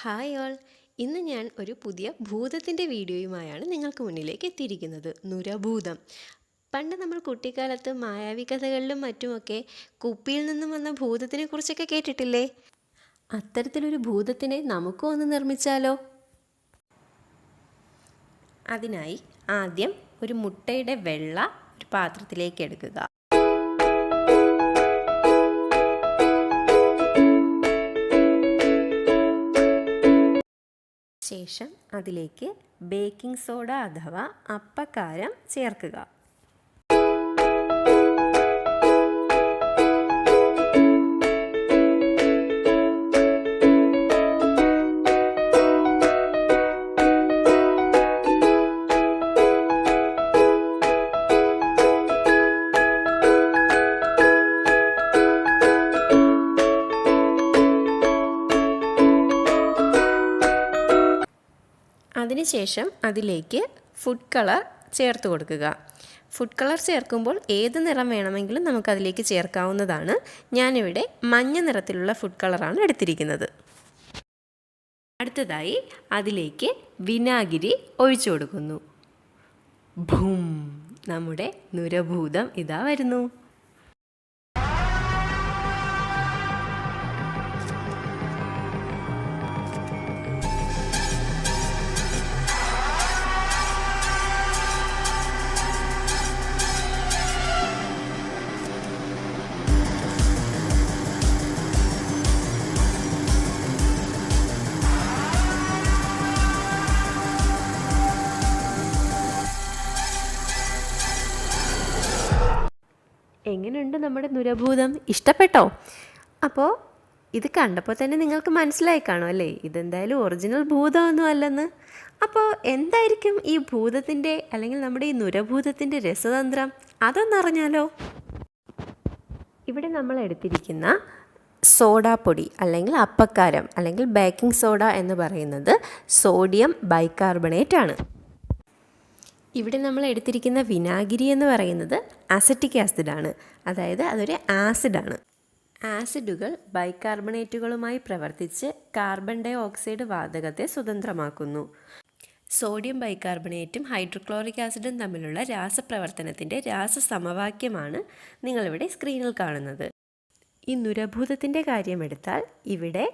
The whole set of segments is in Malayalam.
Hi all. ഇന്ന് ഞാൻ ഒരു പുതിയ ഭൂതത്തിൻ്റെ വീഡിയോയുമായാണ് നിങ്ങൾക്ക് മുന്നിലേക്ക് എത്തിയിരിക്കുന്നത്. നുരഭൂതം. പണ്ട് നമ്മൾ കുട്ടിക്കാലത്ത് മായാവി കഥകളിലും മറ്റുമൊക്കെ കുപ്പിയിൽ നിന്നും വന്ന ഭൂതത്തിനെ കുറിച്ചൊക്കെ കേട്ടിട്ടില്ലേ? അത്തരത്തിലൊരു ഭൂതത്തിനെ നമുക്കും ഒന്ന് നിർമ്മിച്ചാലോ? അതിനായി ആദ്യം ഒരു മുട്ടയുടെ വെള്ള ഒരു പാത്രത്തിലേക്ക് എടുക്കുക. ശേഷം അതിലേക്ക് ബേക്കിംഗ് സോഡ അഥവാ അപ്പക്കാരം ചേർക്കുക. അതിനുശേഷം അതിലേക്ക് ഫുഡ് കളർ ചേർത്ത് കൊടുക്കുക. ഫുഡ് കളർ ചേർക്കുമ്പോൾ ഏത് നിറം വേണമെങ്കിലും നമുക്കതിലേക്ക് ചേർക്കാവുന്നതാണ്. ഞാനിവിടെ മഞ്ഞ നിറത്തിലുള്ള ഫുഡ് കളറാണ് എടുത്തിരിക്കുന്നത്. അടുത്തതായി അതിലേക്ക് വിനാഗിരി ഒഴിച്ചു കൊടുക്കുന്നു. ഭൂം! നമ്മുടെ നുരഭൂതം ഇതാ വരുന്നു. എങ്ങനെയുണ്ട് നമ്മുടെ നുരഭൂതം? ഇഷ്ടപ്പെട്ടോ? അപ്പോൾ ഇത് കണ്ടപ്പോൾ തന്നെ നിങ്ങൾക്ക് മനസ്സിലായി കാണും അല്ലേ, ഇതെന്തായാലും ഒറിജിനൽ ഭൂതമൊന്നും അല്ലെന്ന്. അപ്പോൾ എന്തായിരിക്കും ഈ ഭൂതത്തിൻ്റെ അല്ലെങ്കിൽ നമ്മുടെ ഈ നുരഭൂതത്തിൻ്റെ രസതന്ത്രം? അതൊന്നറിഞ്ഞാലോ? ഇവിടെ നമ്മൾ എടുത്തിരിക്കുന്ന സോഡാപ്പൊടി അല്ലെങ്കിൽ അപ്പക്കാരം അല്ലെങ്കിൽ ബേക്കിംഗ് സോഡ എന്ന് പറയുന്നത് സോഡിയം ബൈകാർബണേറ്റ് ആണ്. ഇവിടെ നമ്മൾ എടുത്തിരിക്കുന്ന വിനാഗിരി എന്ന് പറയുന്നത് അസറ്റിക് ആസിഡാണ്, അതായത് അതൊരു ആസിഡാണ്. ആസിഡുകൾ ബൈകാർബണേറ്റുകളുമായി പ്രവർത്തിച്ച് കാർബൺ ഡൈ ഓക്സൈഡ് വാതകത്തെ സ്വതന്ത്രമാക്കുന്നു. സോഡിയം ബൈകാർബണേറ്റും ഹൈഡ്രോക്ലോറിക് ആസിഡും തമ്മിലുള്ള രാസപ്രവർത്തനത്തിൻ്റെ രാസസമവാക്യമാണ് നിങ്ങളിവിടെ സ്ക്രീനിൽ കാണുന്നത്. ഈ നുരഭൂതത്തിൻ്റെ കാര്യമെടുത്താൽ ഇവിടെ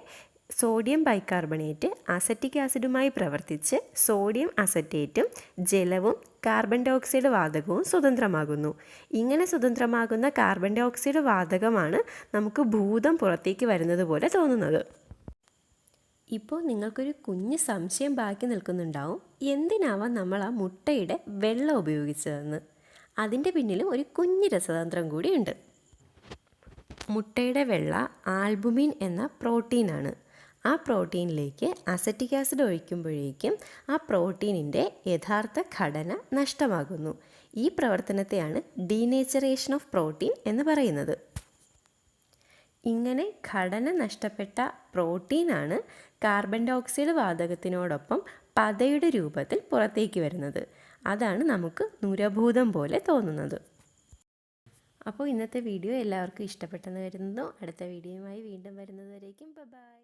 സോഡിയം ബൈകാർബണേറ്റ് അസറ്റിക് ആസിഡുമായി പ്രവർത്തിച്ച് സോഡിയം അസറ്റേറ്റും ജലവും കാർബൺ ഡൈ ഓക്സൈഡ് വാതകവും സ്വതന്ത്രമാകുന്നു. ഇങ്ങനെ സ്വതന്ത്രമാകുന്ന കാർബൺ ഡൈ ഓക്സൈഡ് വാതകമാണ് നമുക്ക് ഭൂതം പുറത്തേക്ക് വരുന്നത് പോലെ തോന്നുന്നത്. ഇപ്പോൾ നിങ്ങൾക്കൊരു കുഞ്ഞ് സംശയം ബാക്കി നിൽക്കുന്നുണ്ടാവും, എന്തിനാവാം നമ്മൾ ആ മുട്ടയുടെ വെള്ളം ഉപയോഗിച്ചതെന്ന്. അതിൻ്റെ പിന്നിലും ഒരു കുഞ്ഞ് രസതന്ത്രം കൂടിയുണ്ട്. മുട്ടയുടെ വെള്ള ആൽബുമിൻ എന്ന പ്രോട്ടീനാണ്. ആ പ്രോട്ടീനിലേക്ക് അസറ്റിക് ആസിഡ് ഒഴിക്കുമ്പോഴേക്കും ആ പ്രോട്ടീനിൻ്റെ യഥാർത്ഥ ഘടന നഷ്ടമാകുന്നു. ഈ പ്രവർത്തനത്തെയാണ് ഡീനേച്ചറേഷൻ ഓഫ് പ്രോട്ടീൻ എന്ന് പറയുന്നത്. ഇങ്ങനെ ഘടന നഷ്ടപ്പെട്ട പ്രോട്ടീനാണ് കാർബൺ ഡൈ ഓക്സൈഡ് വാതകത്തിനോടൊപ്പം പതയുടെ രൂപത്തിൽ പുറത്തേക്ക് വരുന്നത്. അതാണ് നമുക്ക് നുരഭൂതം പോലെ തോന്നുന്നത്. അപ്പോൾ ഇന്നത്തെ വീഡിയോ എല്ലാവർക്കും ഇഷ്ടപ്പെട്ടെന്ന് കരുതുന്നു. അടുത്ത വീഡിയോയുമായി വീണ്ടും വരുന്നത് വരേക്കും ബൈ.